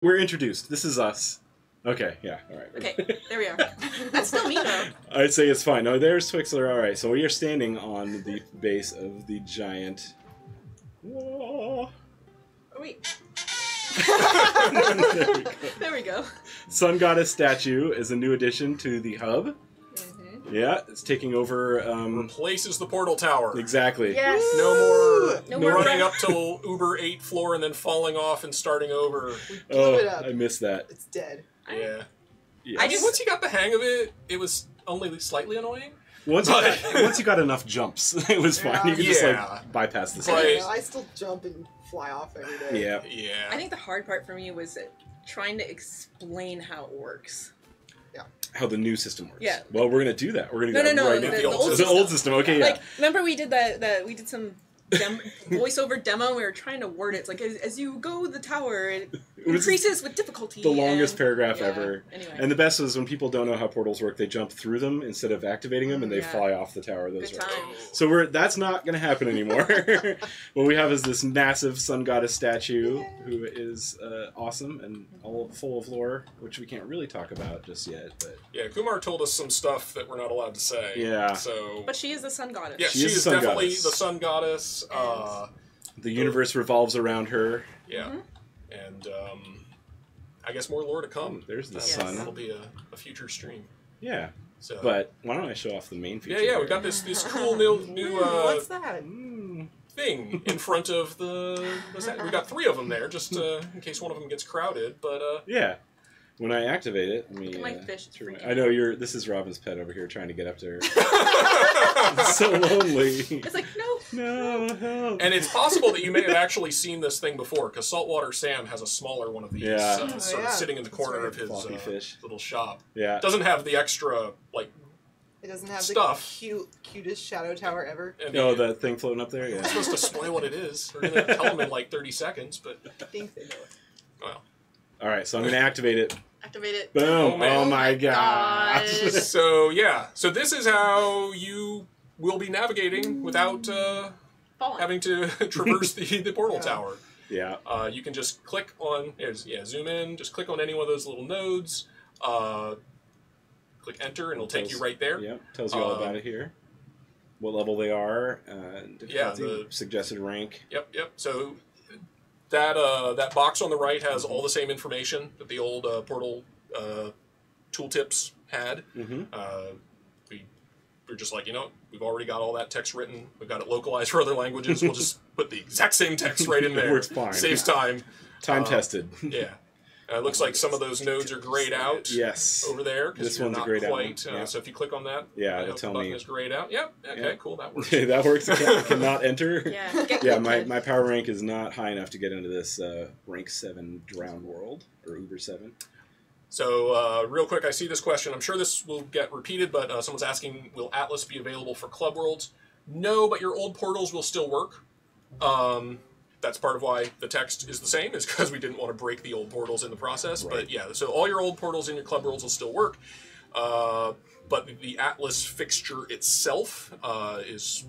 We're introduced. This is us. Okay, yeah, all right. Okay, there we are. That's still me, though. I'd say it's fine. No, there's Twixler. All right, so we are standing on the base of the giant... Whoa. Oh, wait. There we go. There we go. Sun Goddess statue is a new addition to the hub. Yeah, it's taking over... Replaces the portal tower. Exactly. Yes. No more running up till Uber 8th floor and then falling off and starting over. We blew it up. I missed that. It's dead. Yeah. Yes. I mean, once you got the hang of it, it was only slightly annoying. Once you got enough jumps, it was fine. You could just like bypass the Right. I still jump and fly off every day. Yeah. Yeah. I think the hard part for me was trying to explain how it works. How the new system works. Yeah. Well, we're gonna do that. We're gonna do that No, right now. the old The system. old system. Okay. Yeah. Like, remember we did we did some voiceover demo. We were trying to word it. It's like as you go the tower, it increases with difficulty. The longest paragraph yeah, ever. Anyway. And the best is when people don't know how portals work, they jump through them instead of activating them, and they Yeah. fly off the tower. Those Good are. times. So that's not going to happen anymore. What we have is this massive sun goddess statue who is awesome and all full of lore, which we can't really talk about just yet. But Yeah, Kumar told us some stuff that we're not allowed to say. Yeah. So. But she is the sun goddess. Yeah, She she is is the sun definitely goddess. the sun goddess. the universe revolves around her. Yeah. And I guess more lore to come. There's the Yes. sun. That'll be a future stream. Yeah. So. But why don't I show off the main feature? Yeah, we here? got this cool new What's that? thing in front of the. We got 3 of them there, just in case one of them gets crowded. But Yeah. When I activate it, let me. Look at my fish. It's freaking I know this is Robin's pet over here trying to get up to her. It's so lonely. It's like, No, help. and it's possible that you may have actually seen this thing before, because Saltwater Sam has a smaller one of these, Yeah. sort of sitting in the corner of his Floppy fish. little shop. Yeah. It doesn't have the extra like. It doesn't have Stuff. the cutest shadow tower ever. And Oh, that thing floating up there? We're Yeah. supposed to spoil what it is. We're gonna tell them in like 30 seconds, but I think they know it. well. All right, so I'm going to activate it. activate it. Boom. Oh, man. Oh, my God. gosh. So yeah, so this is how you will be navigating without Falling. having to traverse the portal Yeah. tower. Yeah. You can just click on, zoom in, just click on any one of those little nodes, click enter, and it'll take you right there. Yep. Tells you all about it here. What level they are, Yeah, difficulty, suggested rank. Yep. So that box on the right has all the same information that the old portal tooltips had. Mm-hmm. We're just like, we've already got all that text written. We've got it localized for other languages. We'll just put the exact same text right in there. It works fine. Saves time. Time tested. Yeah. It looks like some of those nodes are grayed out. Yes. Over there. This you're one's not grayed out. quite, Yeah. So if you click on that, Yeah, I it'll hope tell the button me. is grayed out. Yep. Okay, Yeah. cool. That works. Okay, that works. I cannot enter. Yeah. Get Yeah, connected. my power rank is not high enough to get into this rank 7 drowned world, or Uber 7. So, real quick, I see this question. I'm sure this will get repeated, but someone's asking, will Atlas be available for Club Worlds? No, but your old portals will still work. That's part of why the text is the same, is because we didn't want to break the old portals in the process. Right. But yeah, so all your old portals in your Club Worlds will still work. But the Atlas fixture itself is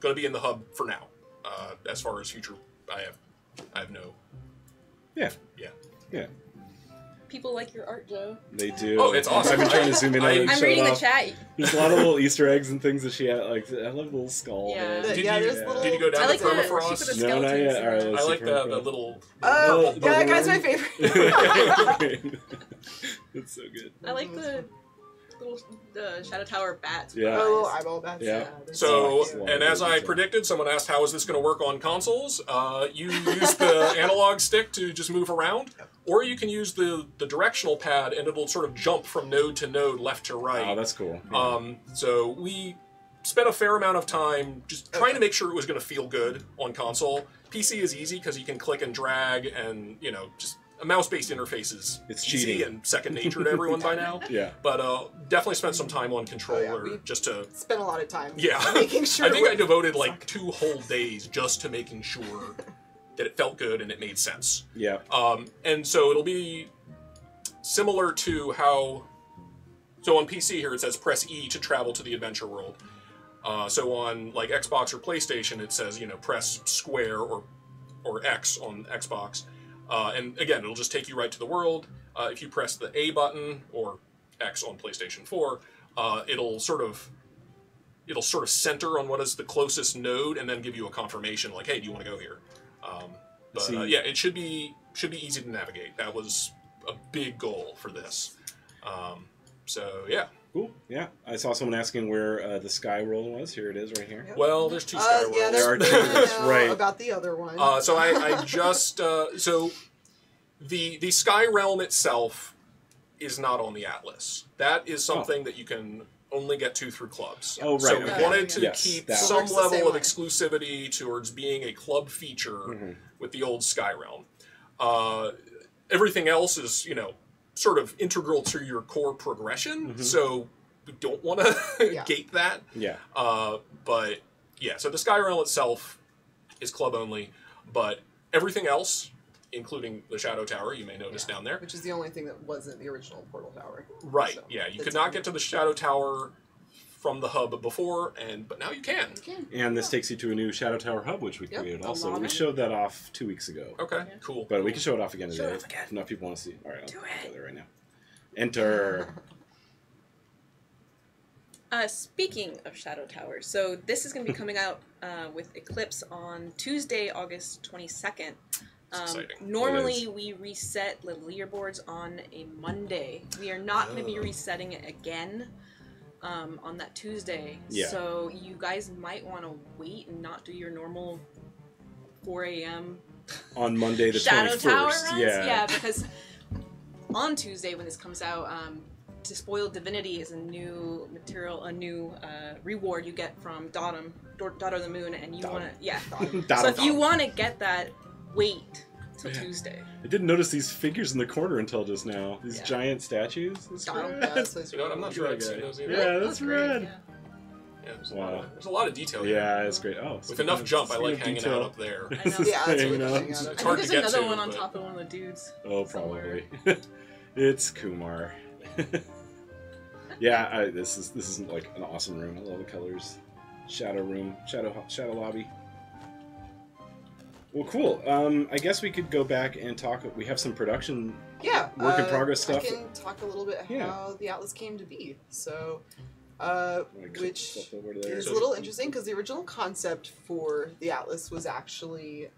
going to be in the hub for now. As far as future, I have no... Yeah. Yeah. Yeah. People like your art, Joe. They do. Oh, it's awesome. I've been trying to zoom in on it and I'm show it reading the off. chat. There's a lot of little Easter eggs and things that she had. Like, I love the little skull. Yeah. Did Yeah, you, there's little... did you go down I like to the- where she put permafrost? the No, not skeletons yet. All right, in let's I see like the permafrost. little... Oh, Well, yeah, that guy's one- my favorite. It's so good. I like the little Shadow Tower bats. Yeah. Oh, little eyeball bats. Yeah. they're So, cute. and as I predicted, someone asked, how is this going to work on consoles? You use the analog stick to just move around, or you can use the directional pad, and it'll sort of jump from node to node, left to right. Oh, that's cool. Yeah. So we spent a fair amount of time just trying to make sure it was going to feel good on console. PC is easy because you can click and drag, and, just a mouse-based interface is It's easy cheating. and second nature to everyone by now. Yeah. But definitely spent some time on controller we- just to... Spent a lot of time Yeah. making sure I think it I devoted like 2 whole days just to making sure that it felt good and it made sense. Yeah. And so it'll be similar to how... So on PC here it says press E to travel to the adventure world. So on like Xbox or PlayStation it says, press square or X on Xbox. And again, it'll just take you right to the world. If you press the A button or X on PlayStation 4, it'll sort of center on what is the closest node, and then give you a confirmation like, "Hey, do you want to go here?" Yeah, it should be easy to navigate. That was a big goal for this. So yeah. Cool. Yeah, I saw someone asking where the Sky World was. Here it is, right here. Yep. Well, there's two Sky Worlds. Yeah, There are two. that's Right. about the other one. So I just so the Sky Realm itself is not on the Atlas. That is something that you can only get to through clubs. Oh, right. So we Okay. wanted to Yes, keep that some works the same level of way. exclusivity towards being a club feature with the old Sky Realm. Everything else is, sort of integral to your core progression. So we don't want to gate that. Yeah. But yeah, so the Sky Realm itself is club only, but everything else, including the Shadow Tower, you may notice down there. Which is the only thing that wasn't the original Portal Tower. Right, So, yeah. You that's could not fine. get to the Shadow Tower from the hub before, but now you can. And this takes you to a new Shadow Tower hub, which we created the also. lobby. We showed that off 2 weeks ago. Okay, cool. But we can show it off again today. Show it off again. If enough people want to see. All right, Do I'll it. go there right now. Enter. Speaking of Shadow Tower, so this is going to be coming out with Eclipse on Tuesday, August 22nd. Exciting. Normally, It we reset the leaderboards on a Monday. We are not going to be resetting it again on that Tuesday. Yeah. So you guys might want to wait and not do your normal 4 a.m. On Monday the Shadow 21st. Tower runs. Yeah. Because on Tuesday when this comes out, Despoiled Divinity is a new material, a new reward you get from Daughter of the Moon, and you want to, Dot So of if you want to get that, wait till Yeah. Tuesday. I didn't notice these figures in the corner until just now. These Yeah. giant statues. That's Yeah, rad. that's You know what, I'm not sure I've seen those either. Yeah, that's great. rad. Yeah. Yeah, Wow. there's a lot of detail here. Yeah, it's great. Oh, With enough jump, I like hanging out up there. I know. Yeah, that's Hanging really out. hanging out. It's I hard think to there's get another to, one on but- top of one of the dudes. Oh, somewhere. probably. It's Kumar. Yeah, this is like an awesome room. I love the colors. Shadow room, shadow lobby. Well, cool. I guess we could go back and talk. We have some production Yeah. work in progress stuff. I can talk a little bit Yeah. how the Atlas came to be. So, Like, which flip over there. is a little interesting because the original concept for the Atlas was actually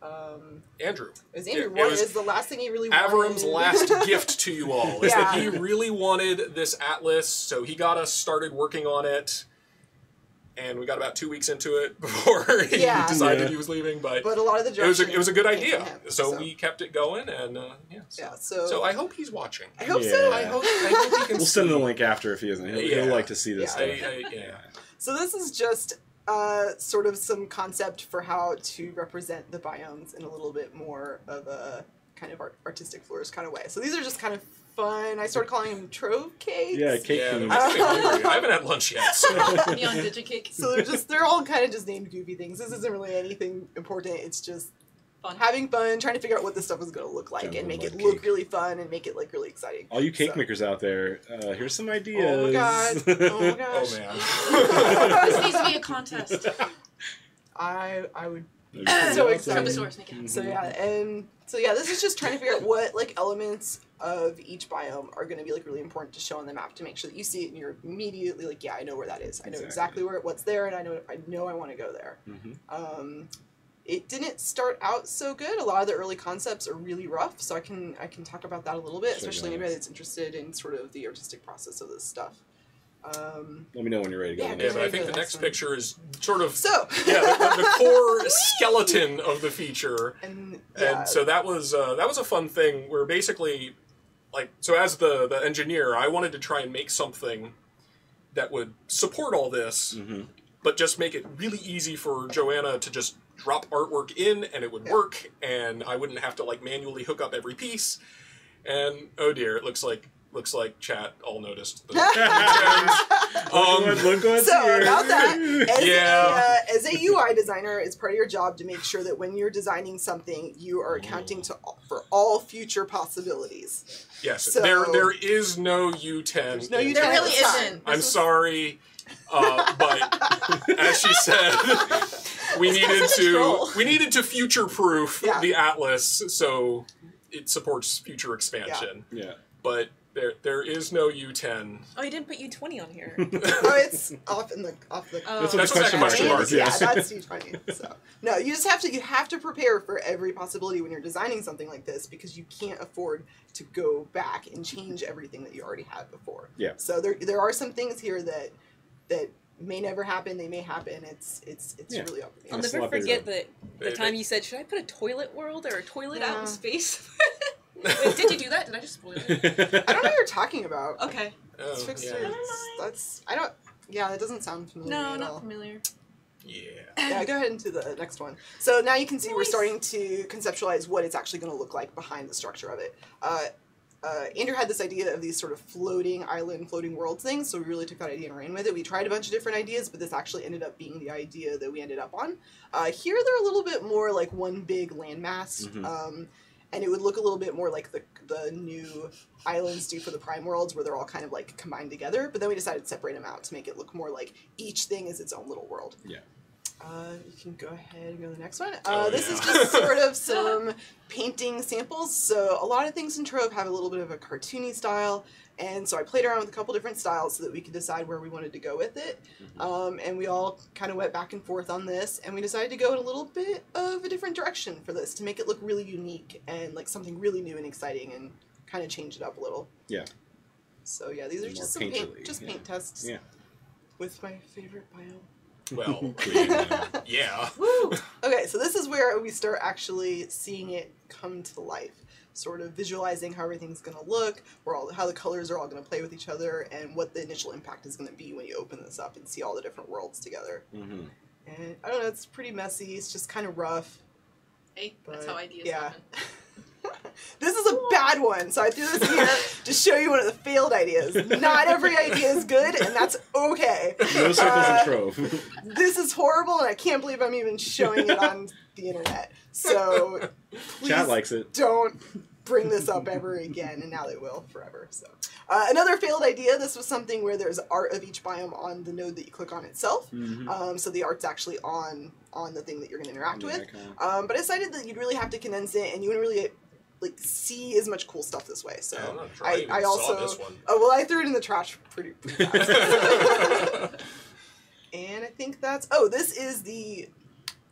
Andrew. it was Andrew. It What was is the last thing he really Avram's wanted? last gift to you all is that Yeah. he really wanted this Atlas, so he got us started working on it, and we got about 2 weeks into it before he Yeah. decided Yeah. he was leaving. But But a lot of the it was a good direction came idea, from him, so we kept it going, and yeah. yeah. So I hope he's watching. I hope Yeah. so. I hope he can. We'll send see. the link after if he isn't. He'll Yeah. like to see this Yeah. stuff. Yeah. So this is just sort of some concept for how to represent the biomes in a little bit more of a kind of artistic florist kind of way. So these are just kind of fun. I started calling them Trove cakes. Yeah, cake Yeah, things. that makes me hungry. I haven't had lunch yet. So. Neon Digicake. So they're all kind of just named goofy things. This isn't really anything important. It's just Fun. having fun, trying to figure out what this stuff is going to look like Jungle and make it mud look cake. really fun and make it like really exciting. All you cake So- makers out there, here's some ideas. Oh my god. Oh my gosh. Oh man. This needs to be a contest. I would That'd be So awesome. excited. From the source, make it happen. So yeah, this is just trying to figure out what like elements of each biome are going to be like really important to show on the map to make sure that you see it and you're immediately like, yeah, I know where that is. I know exactly what's there, and I know I want to go there. Mhm. It didn't start out so good. A lot of the early concepts are really rough, so I can talk about that a little bit, Sure, especially go anybody ahead. that's interested in sort of the artistic process of this stuff. Let me know when you're ready to go. Yeah, on Yeah, this. but I think the next picture is sort of So the core skeleton of the feature. and yeah, And so that was a fun thing where basically, like, so as the engineer, I wanted to try and make something that would support all this, Mhm. but just make it really easy for Joanna to just drop artwork in and it would work, and I wouldn't have to like manually hook up every piece. And oh dear, it looks like chat all noticed. Look what So here. about that, as, Yeah. as a UI designer, it's part of your job to make sure that when you're designing something, you are accounting for all future possibilities. Yes, So- there is no U10. There's no in U10. There really It's fine. isn't. I'm sorry, but as she said, we needed such a troll. to future-proof Yeah. the Atlas. So it supports future expansion. Yeah. But there is no U10. Oh, you didn't put U20 on here. Oh, it's off the. That's what That's the question mark question mark is. Yeah, Yes. that's U20. So no, you have to prepare for every possibility when you're designing something like this because you can't afford to go back and change everything that you already had before. Yeah. So there are some things here that may never happen. They may happen. It's really up. I'll Yes. never Sloppy forget road. the time you said, "Should I put a toilet world or a toilet out Yeah. in space?" Wait, did you do that? Did I just spoil it? I don't know what you're talking about. Okay. It's Oh, fixtures. yeah. That's I don't. Yeah, that doesn't sound familiar No, at not all. familiar. Yeah. Yeah, go ahead into the next one. So now you can see we're Nice. starting to conceptualize what it's actually going to look like behind the structure of it. Andrew had this idea of these sort of floating island, floating world things, so we really took that idea and ran with it. We tried a bunch of different ideas, but this actually ended up being the idea that we ended up on. Here they're a little bit more like one big landmass, and it would look a little bit more like the new islands do for the Prime Worlds, where they're all kind of like combined together, but then we decided to separate them out to make it look more like each thing is its own little world. Yeah. You can go ahead and go to the next one. Oh, This yeah. is just sort of some painting samples. So a lot of things in Trove have a little bit of a cartoony style, and so I played around with a couple different styles so that we could decide where we wanted to go with it. And we all kind of went back and forth on this, and we decided to go in a little bit of a different direction for this to make it look really unique and like something really new and exciting, and kind of change it up a little. Yeah. So yeah, these are More just some painterly, paint tests. Yeah. With my favorite biome. Well, Yeah. yeah. Woo! Okay, so this is where we start actually seeing it come to life. Sort of visualizing how everything's going to look, how the colors are all going to play with each other, and what the initial impact is going to be when you open this up and see all the different worlds together. Mm-hmm. And I don't know, it's pretty messy. It's just kind of rough. Hey, that's But, how ideas yeah. happen. This is a bad one, so I threw this in here to show you one of the failed ideas. Not every idea is good, and that's okay. No circles in Trove. This is horrible, and I can't believe I'm even showing it on the internet. So please Chat likes it. don't bring this up ever again, and now they will forever. So another failed idea. This was something where there's art of each biome on the node that you click on itself. So the art's actually on the thing that you're going to interact with. But I decided that you'd really have to condense it, and you wouldn't really like see as much cool stuff this way. So I'm not sure I even also saw this one. Oh well, I threw it in the trash pretty fast. And I think this is the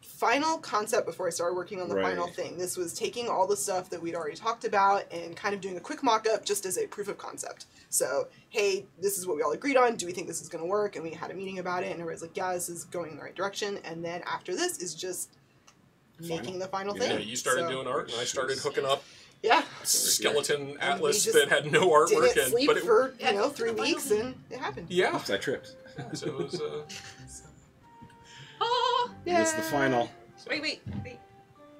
final concept before I started working on the final thing. This was taking all the stuff that we'd already talked about and kind of doing a quick mock-up just as a proof of concept. So, hey, this is what we all agreed on. Do we think this is going to work? And we had a meeting about it, and everybody's like, yeah, this is going in the right direction. And then after this is just making the final thing. Yeah, you started doing art, and I started hooking up Yeah. skeleton And we atlas just that had no artwork Didn't in. sleep But it, for, Yeah, 3 weeks, and it happened. yeah. Oops, I tripped. So it was, Oh! Yeah. It's the final. Wait.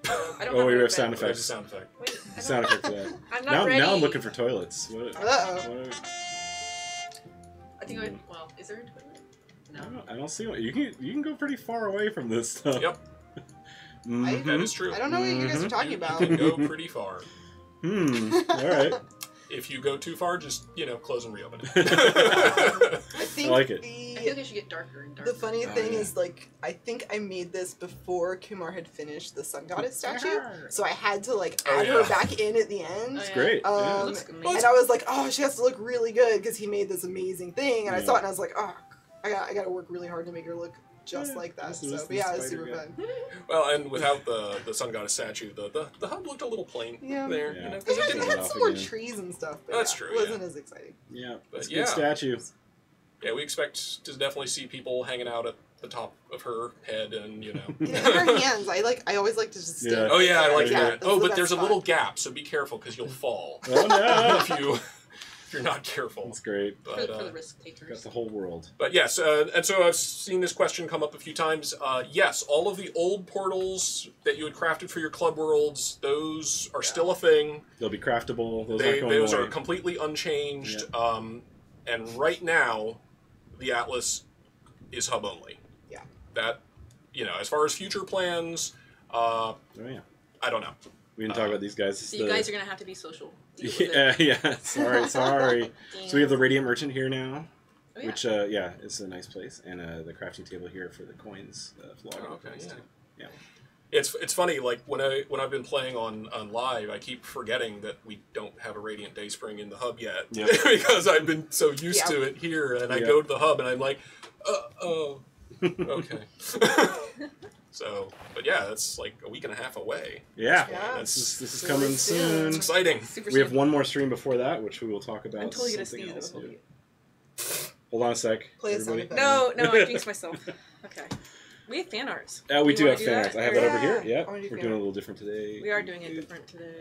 I don't Oh, have we a have red sound bed. there's a effects. sound effect. Wait, I don't- Sound effect for that. I'm not ready. Now I'm looking for toilets. What? Uh-oh. I think well, is there a toilet? No. I don't see one. You can go pretty far away from this stuff. Yep, Mhm. that is true. I don't know what you guys are talking You about. can go pretty far. All right. If you go too far, just, close and reopen it. I think I like it. I feel like it should get darker and darker. The funny Oh, thing yeah. is, I think I made this before Kumar had finished the Sun Goddess statue, so I had to, add her yeah. back in at the end. Oh, yeah. Great. It yeah. looks amazing. And I was like, oh, she has to look really good because he made this amazing thing. And I Yeah. saw it and I was like, oh, I got to work really hard to make her look just Yeah, like that. this is So, the yeah, it was spider super guy. fun. Well, and without the Sun Goddess statue, the hub looked a little plain Yeah. there. Yeah. It 'cause had, it it didn't- had off some more again. trees and stuff. But That's yeah, true, It wasn't as exciting. Yeah. But It's a yeah. good statue. Yeah, we expect to definitely see people hanging out at the top of her head, and You know, in her hands, I always like to just stand. Yeah. Oh yeah, I like Yeah, that. that's Oh, the but best there's a spot. little gap, so be careful because you'll fall Oh no. if you're not careful. That's great. for But, the risk takers. Got the whole world. but yes, and so I've seen this question come up a few times. Yes, all of the old portals that you had crafted for your club worlds, those are still a thing. They'll be craftable. Those They, aren't going those away. are completely unchanged. And right now, the Atlas is hub only. Yeah. That, as far as future plans, Oh yeah. I don't know. We didn't talk about these guys. So you guys are gonna have to be social. Deal with Yeah, yeah. Sorry. Damn. So we have the Radiant Merchant here now, Oh, yeah. which it's a nice place, and the crafting table here for the coins, flogging Oh, okay, coins yeah. too. Yeah. It's funny, like when I've been playing on live, I keep forgetting that we don't have a Radiant Dayspring in the hub yet. Yep. Because I've been so used to it here, and I Yep. go to the hub and I'm like, okay. So, but yeah, that's like a week and a half away. Yeah. Yeah. This is Really coming soon. soon. It's exciting. Super We have soon. one more stream before that, which we will talk about. I'm totally gonna something sneeze. else. It'll be- Hold on a sec. Play a sound everybody. effect. No, I jinxed myself. Okay. We have fan arts. We You do wanna have do fan that? arts. I have that over Yeah, here. I Yeah, wanna do we're fan doing a art. little different today. We are doing it different today.